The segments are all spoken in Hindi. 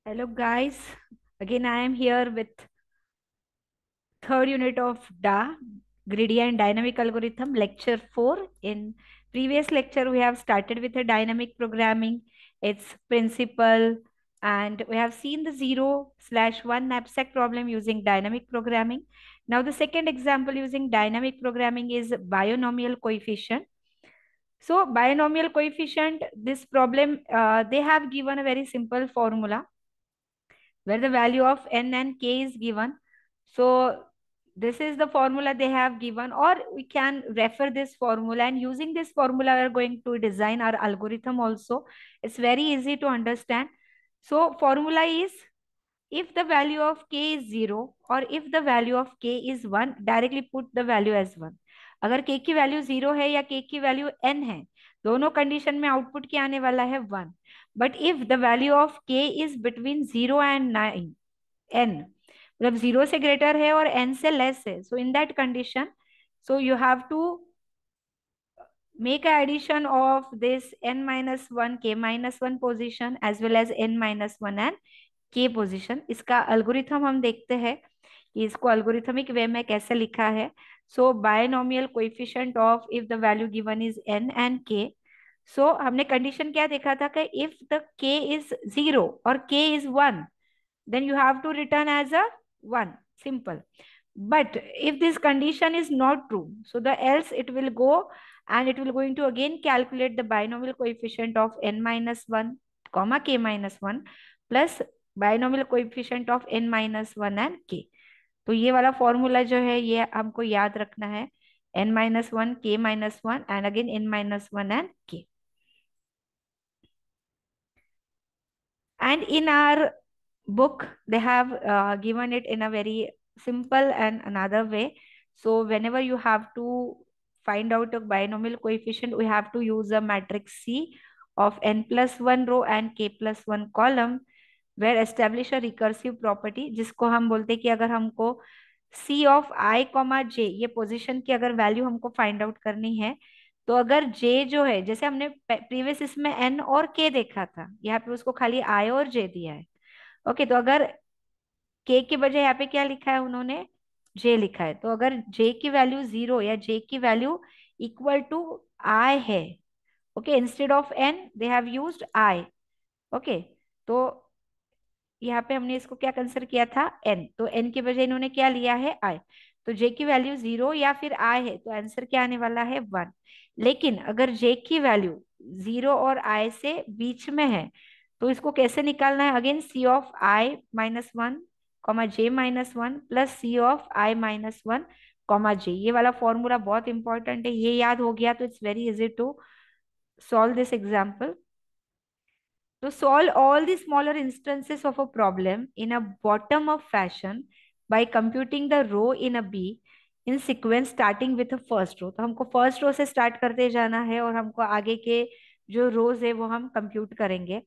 Hello guys, again I am here with third unit of DA, Greedy and Dynamic Algorithm, lecture 4. In previous lecture we have started with a dynamic programming, its principle, and we have seen the 0/1 knapsack problem using dynamic programming. Now the second example using dynamic programming is binomial coefficient. So binomial coefficient, this problem, they have given a very simple formula where the value of n and k is given. So this is the formula they have given, or we can refer this formula, and using this formula we are going to design our algorithm also. It's very easy to understand. So formula is, if the value of k is 0 or if the value of k is 1, directly put the value as 1. अगर k की वैल्यू 0 है या k की वैल्यू n है, दोनों कंडीशन में आउटपुट क्या आने वाला है 1. But if the value of k is between 0 and 9 n, मतलब 0 से ग्रेटर है और n से लेस है, so in that condition, so you have to make a addition of this n minus 1 k minus 1 position as well as n minus 1 and k position. इसका अल्गोरिथम हम देखते हैं कि इसको अल्गोरिथमिक वे में कैसे लिखा है. So binomial coefficient of if the value given is n and k. So हमने कंडीशन क्या देखा था कि इफ द k इज 0 और k is 1, then you have to return as a 1. Simple. But if this condition is not true, so the else it will go and it will going to again calculate the binomial coefficient of n minus 1 comma k minus 1 plus binomial coefficient of n minus 1 and k. तो ये वाला फॉर्मूला जो है ये हमको याद रखना है, n minus 1 k minus 1 and again n minus 1 and k. And in our book they have given it in a very simple and another way. So whenever you have to find out a binomial coefficient, we have to use a matrix C of n plus 1 row and k plus 1 column, where establish a recursive property, जिसको हम बोलते हैं कि अगर हमको C of I comma J, ये पोजीशन की अगर वैल्यू हमको फाइंड आउट करनी है, तो अगर J जो है, जैसे हमने प्रीवियस इसमें N और K देखा था, यहाँ पे उसको खाली I और J दिया है. ओके, तो अगर K के बजाय यहाँ पे क्या लिखा है उन्होंने, J लिखा है, तो अगर J की वैल्यू 0 या J की वैल्यू इक्वल टू I है, okay, instead of N they have used I. Okay, तो यहाँ पे हमने इसको क्या कंसिडर किया था, n, तो n के बजाय इन्होंने क्या लिया है, i. तो j की वैल्यू 0 या फिर i है, तो आंसर क्या आने वाला है 1. लेकिन अगर j की वैल्यू 0 और i से बीच में है, तो इसको कैसे निकालना है, again c of i minus 1 comma j minus 1 plus c of i minus 1 comma j. ये वाला फॉर्मूला बहुत इंपॉर्टेंट है, ये याद हो गया तो it's very easy to solve this example. To solve all the smaller instances of a problem in a bottom-up fashion by computing the row in a B in sequence starting with a first row. तो हमको फर्स्ट रो से स्टार्ट करते जाना है और हमको आगे के जो रोज है वो हम कंप्यूट करेंगे.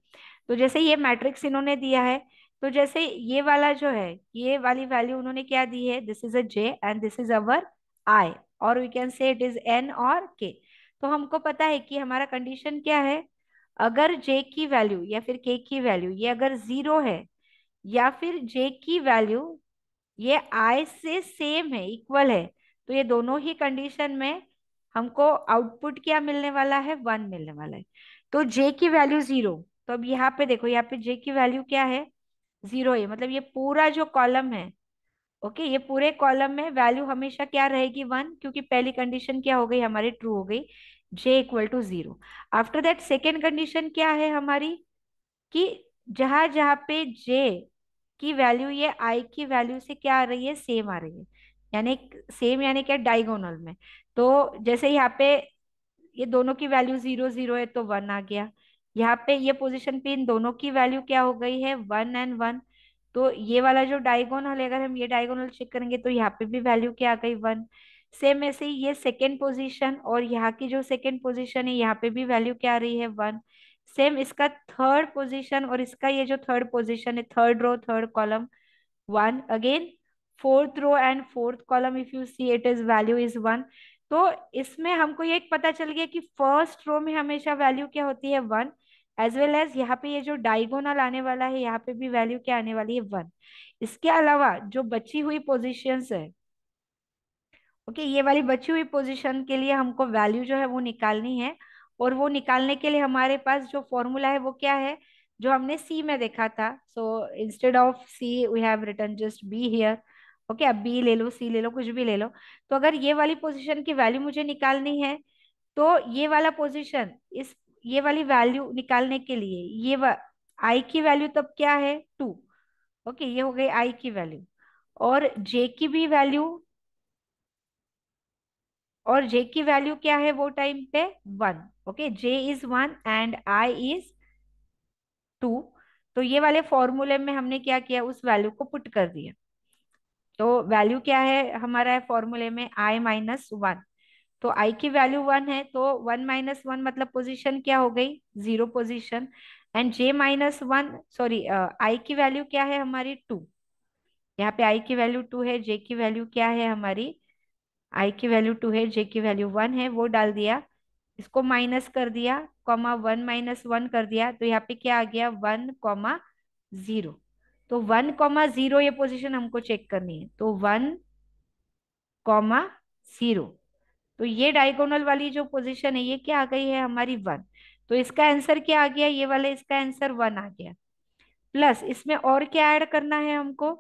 तो जैसे ये मैट्रिक्स इन्होंने दिया है, तो जैसे ये वाला जो है, ये वाली वैल्यू उन्होंने क्या दी है, this is a J and this is our I, और we can say it is N और के. तो हमको पता है कि हमारा कंडीशन क्या है, अगर j की वैल्यू या फिर k की वैल्यू ये अगर 0 है, या फिर j की वैल्यू ये i से सेम है, इक्वल है, तो ये दोनों ही कंडीशन में हमको आउटपुट क्या मिलने वाला है, 1 मिलने वाला है. तो j की वैल्यू 0, तो अब यहाँ पे देखो, यहाँ पे j की वैल्यू क्या है, 0 है, मतलब ये पूरा जो कॉलम है, ओके, ये पूरे कॉलम में वैल्यू हमेशा क्या रहेगी, 1, क्योंकि पहली कंडीशन क्या हो गई हमारी, ट्रू हो गई, j equal to 0. After that second condition क्या है हमारी, कि जहां जहां पे j की वैल्यू ये i की वैल्यू से क्या आ रही है, सेम आ रही है, यानी सेम यानी क्या, डायगोनल में. तो जैसे यहाँ पे ये दोनों की वैल्यू 0 0 है तो 1 आ गया, यहाँ पे ये पोजीशन पे इन दोनों की वैल्यू क्या हो गई है, 1 एंड 1. तो ये वाला जो डायगोनल है, अगर हम ये डायगोनल चेक करेंगे तो यहाँ पे भी वैल्यू क्या आ गई, 1. सेम ऐसे ही ये सेकेंड पोजीशन और यहाँ की जो सेकेंड पोजीशन है, यहाँ पे भी वैल्यू क्या आ रही है, 1. सेम इसका थर्ड पोजीशन और इसका ये जो थर्ड पोजीशन है, third row third column, 1 again. Fourth row and fourth column if you see it is value is 1. तो इसमें हमको ये पता चल गया कि फर्स्ट रो में हमेशा वैल्यू क्या होती है, 1. एज वेल एज यहाँ पे ये जो डायगोनल आने वाला है, यहाँ पे भी वैल्यू क्या आने वाली है, 1। इसके अलावा जो बची हुई पोजीशंस है, ओके, ये वाली बची हुई पोजीशन के लिए हमको वैल्यू जो है वो निकालनी है। और वो निकालने के लिए हमारे पास जो फॉर्मूला है वो क्या है, जो हमने सी में देखा था। So instead of C we have written just B here. Okay, अब बी ले लो, सी ले लो, कुछ भी ले लो। तो अगर ये वाली पोजीशन की वैल्यू मुझे निकालनी है, तो ये वाला पोजीशन, इस ये वाली वैल्यू निकालने के लिए आई की वैल्यू तब क्या है, 2। ओके, ये हो गई आई की वैल्यू। और जे की भी वैल्यू, और जे की वैल्यू क्या है वो टाइम पे, 1। Okay, J is 1 and I is 2। तो ये वाले फॉर्मूले में हमने क्या किया, उस वैल्यू को पुट कर दिया। तो वैल्यू क्या है हमारा है फॉर्मूले में, I-1। तो आई की वैल्यू 1 है, तो 1 - 1 मतलब पोजीशन क्या हो गई, 0 पोजीशन। एंड J-1, सॉरी, आई की वैल्यू क्या है हमारी, 2। यहाँ पे आई की वैल्यू 2 है, जे की वैल्यू क्या है हमारी, आई की वैल्यू 2 है, जे की वैल्यू 1 है, वो डाल दिया। इसको माइनस कर दिया, कॉमा 1 - 1 कर दिया, तो यहाँ पे क्या आ गया, 1, 0। तो 1, 0 ये पोजीशन हमको चेक करनी है, तो 1, 0। तो ये डायगोनल वाली जो पोजीशन है ये क्या आ गई है हमारी, 1। तो इसका आंसर क्या आ गया, ये वाले इसका आंसर 1 आ गया। प्लस इसमें और क्या ऐड करना है हमको,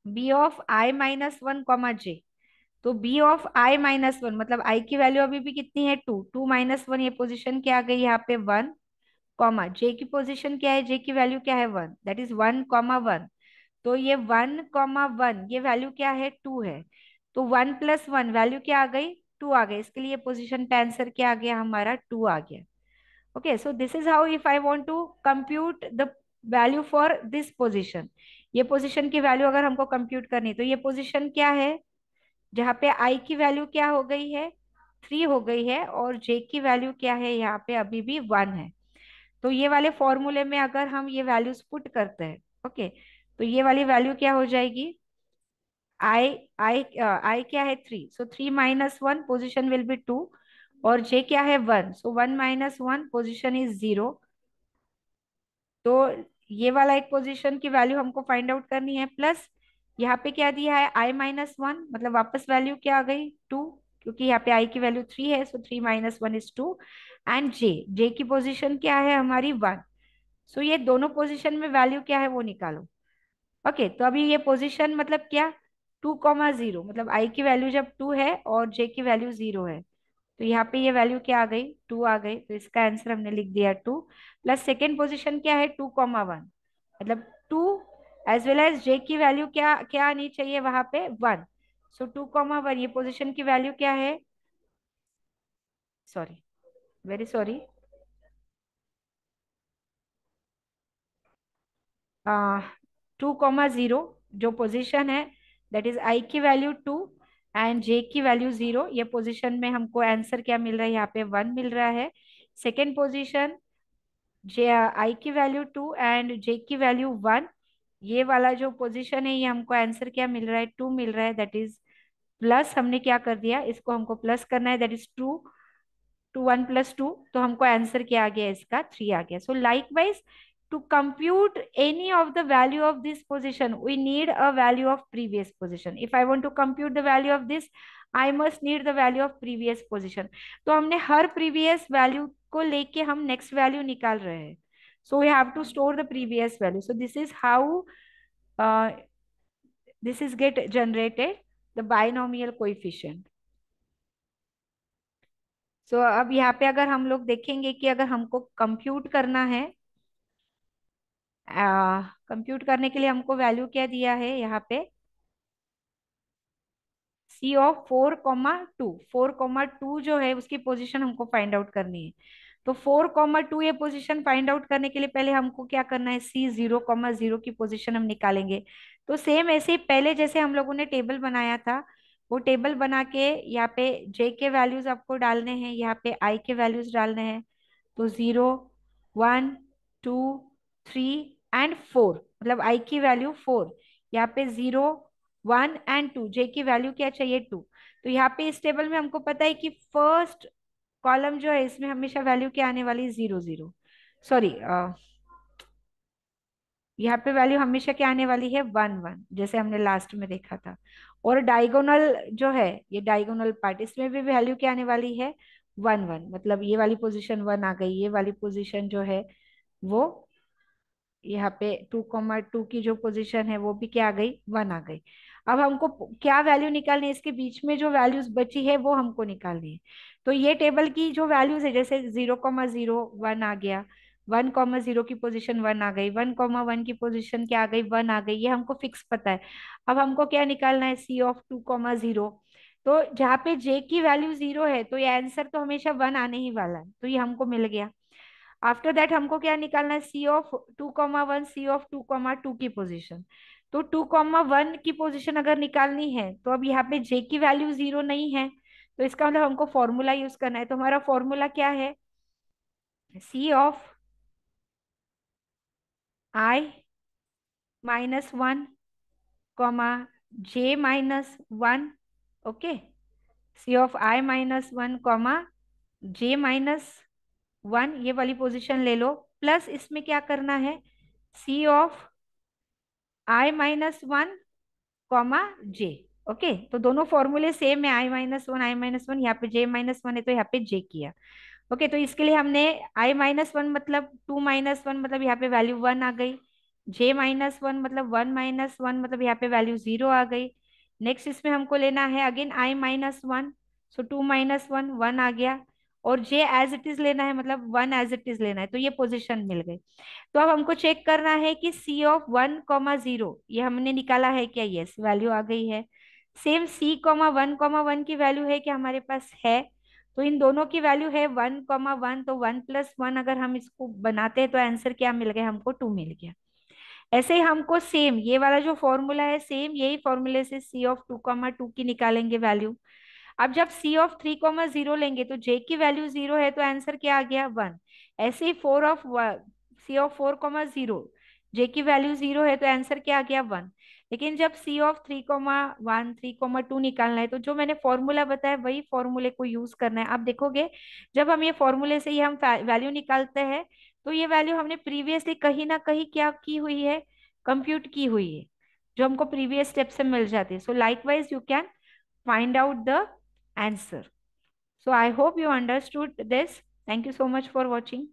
B of I-1, तो B of I-1 मतलब आई की वैल्यू अभी भी कितनी है, 2। 2 - 1 ये पोजीशन क्या आ गई यहाँ पे, 1, कॉमा जे की पोजीशन क्या है, जे की वैल्यू क्या है, 1, दैट इज 1, 1। तो ये 1, 1 ये वैल्यू क्या है, 2 है। तो 1 + 1 वैल्यू क्या आ गई, 2 आ गई। इसके लिए पोजीशन पे आंसर क्या आ गया हमारा, 2 आ गया। Okay, so this is how if I want to compute the value for this position. ये पोजीशन की वैल्यू अगर हमको कंप्यूट करनी, तो ये पोजीशन क्या है जहाँ पे आई की वैल्यू क्या हो गई है, 3 हो गई है, और जे की वैल्यू क्या है यहाँ पे अभी भी 1 है। तो ये वाले फॉर्मूले में अगर हम ये वैल्यूज पुट करते हैं, ओके, तो ये वाली वैल्यू क्या हो जाएगी, आई आई क्या है, 3। सो 3 - 1 पोजिशन विल बी 2। और जे क्या है, 1। सो 1 - 1 पोजिशन इज 0। तो ये वाला एक पोजीशन की वैल्यू हमको फाइंड आउट करनी है। प्लस यहाँ पे क्या दिया है, I-1 मतलब वापस वैल्यू क्या आ गई, 2, क्योंकि यहाँ पे आई की वैल्यू 3 है, सो 3 - 1 इज 2। एंड जे जे की पोजीशन क्या है हमारी, 1। सो ये दोनों पोजीशन में वैल्यू क्या है वो निकालो। ओके, तो अभी ये पोजीशन मतलब क्या, 2, 0 मतलब आई की वैल्यू जब 2 है और जे की वैल्यू 0 है, तो यहाँ पे ये वैल्यू क्या आ गई, 2 आ गई। तो इसका आंसर हमने लिख दिया 2। प्लस सेकेंड पोजीशन क्या है, 2, 1 मतलब 2, एज वेल एज जे की वैल्यू क्या क्या आनी चाहिए वहां पे, 1। सो 2, 1 ये पोजीशन की वैल्यू क्या है, सॉरी, वेरी सॉरी, 2, 0 जो पोजीशन है, दैट इज आई की वैल्यू 2 एंड जे की वैल्यू 0। ये पोजीशन में हमको आंसर क्या मिल रहा है, यहाँ पे 1 मिल रहा है। सेकेंड पोजीशन, जे आई की वैल्यू 2 एंड जे की वैल्यू 1। ये वाला जो पोजीशन है ये हमको आंसर क्या मिल रहा है, 2 मिल रहा है, दैट इज प्लस हमने क्या कर दिया, इसको हमको प्लस करना है, दैट इज 2। 1 + 2, तो हमको आंसर क्या आ गया, इसका 3 आ गया। So likewise, to compute any of the value of this position we need a value of previous position. If I want to compute the value of this, I must need the value of previous position. तो हमने हर प्रीवियस वैल्यू को लेके हम नेक्स्ट वैल्यू निकाल रहे हैं। So we have to store the previous value. So this is how this is get generated the binomial coefficient. So अब यहाँ पे अगर हम लोग देखेंगे कि अगर हमको कंप्यूट करना है, कंप्यूट करने के लिए हमको वैल्यू क्या दिया है यहाँ पे, C of 4, 2। 4, 2 जो है उसकी पोजीशन हमको फाइंड आउट करनी है। तो 4, 2 ये पोजीशन फाइंड आउट करने के लिए पहले हमको क्या करना है, C0, 0 की पोजीशन हम निकालेंगे। तो सेम ऐसे ही पहले जैसे हम लोगों ने टेबल बनाया था, वो टेबल बना के यहाँ पे J के वैल्यूज आपको डालने हैं, यहाँ पे I के वैल्यूज डालने हैं। तो 0, 1, 2, 3 एंड 4 मतलब आई की वैल्यू 4। यहाँ पे 0, 1 एंड 2, जे की वैल्यू क्या चाहिए, 2। तो यहाँ पे इस टेबल में हमको पता है कि फर्स्ट कॉलम जो है इसमें हमेशा वैल्यू क्या आने वाली है, 0, 0। सॉरी, यहाँ पे वैल्यू हमेशा क्या आने वाली है, 1 1, जैसे हमने लास्ट में देखा था। और डायगोनल जो है, ये डायगोनल पार्ट, इसमें भी वैल्यू क्या आने वाली है, 1 1, मतलब ये वाली पोजीशन 1 आ गई, ये वाली पोजीशन जो है वो यहाँ पे 2 2 की जो पोजीशन है वो भी क्या आ गई, 1 आ गई। अब हमको क्या वैल्यू निकालनी है, इसके बीच में जो वैल्यूज बची है वो हमको निकालनी है। तो ये टेबल की जो वैल्यूज है, जैसे 0 0 1 आ गया, 1 0 की पोजीशन 1 आ गई, 1 1 की पोजीशन क्या आ गई, 1 आ गई, ये हमको फिक्स पता है। अब हमको क्या निकालना है, C of 2 0। तो जहाँ पे J की वैल्यू 0 है तो ये आंसर तो हमेशा 1 आने ही वाला है, तो ये हमको मिल गया। आफ्टर दैट हमको क्या निकालना है, C of 2 1, C of 2 2 की पोजीशन। तो 2 1 की पोजीशन अगर निकालनी है तो अब यहाँ पे J की वैल्यू 0 नहीं है, तो इसका मतलब हमको फॉर्मूला यूज करना है। तो हमारा फॉर्मूला क्या है, C of i-1, J-1। Okay, C of i-1, J-1, ये वाली पोजीशन ले लो। प्लस इसमें क्या करना है, C of i-1, J। Okay, तो दोनों फॉर्मूले सेम है, i-1, यहाँ पे J-1 है तो यहाँ पे J किया। ओके, तो इसके लिए हमने i-1 मतलब 2 - 1, मतलब यहाँ पे वैल्यू 1 आ गई। J-1 मतलब 1 - 1, मतलब यहाँ पे वैल्यू 0 आ गई। नेक्स्ट इसमें हमको लेना है अगेन i-1, सो 2 - 1, 1 आ गया। और J एज इट इज लेना है, मतलब 1 एज इट इज लेना है, तो ये पोजीशन मिल गई। तो अब हमको चेक करना है कि C of 1 0 ये हमने निकाला है क्या, यस वैल्यू आ गई है। सेम C, 1 1 की वैल्यू है क्या हमारे पास है, तो इन दोनों की वैल्यू है 1 1, तो 1 + 1 अगर हम इसको बनाते हैं तो आंसर क्या मिल गया, हमको 2 मिल गया। ऐसे ही हमको सेम ये वाला जो फॉर्मूला है, सेम यही फॉर्मूले से C of 2 2 की निकालेंगे वैल्यू। अब जब C of 3 0 लेंगे तो J की वैल्यू 0 है तो आंसर क्या आ गया, 1। ऐसे ही C of 4 0, J की वैल्यू 0 है तो आंसर क्या आ गया, 1। लेकिन जब C of 3 1 3 2 निकालना है तो जो मैंने फॉर्मूला बताया वही फॉर्मूले को यूज करना है। आप देखोगे जब हम ये फॉर्मूले से ही हम वैल्यू निकालते हैं तो ये वैल्यू हमने प्रीवियसली कहीं ना कहीं क्या की हुई है, कंप्यूट की हुई है, जो हमको प्रीवियस स्टेप से मिल जाती है। सो likewise you can find out the answer. So I hope you understood this. Thank you so much for watching.